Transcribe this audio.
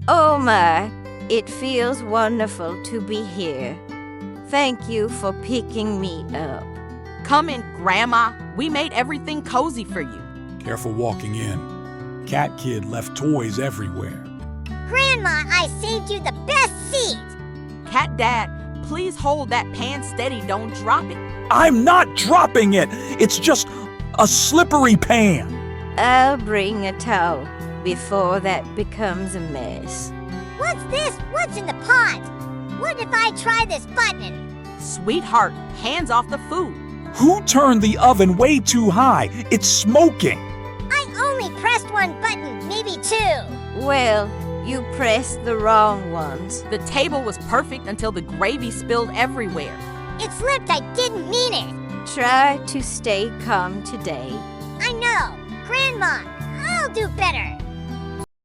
Oh my, it feels wonderful to be here. Thank you for picking me up. Come in, Grandma. We made everything cozy for you. Careful walking in. Cat Kid left toys everywhere. Grandma, I saved you the best seat! Cat Dad, please hold that pan steady. Don't drop it. I'm not dropping it! It's just a slippery pan. I'll bring a towel before that becomes a mess. What's this? What's in the pot? What if I try this button? Sweetheart, hands off the food. Who turned the oven way too high? It's smoking. I only pressed one button, maybe two. Well, you pressed the wrong ones. The table was perfect until the gravy spilled everywhere. It slipped, I didn't mean it. Try to stay calm today. I know. Grandma, I'll do better.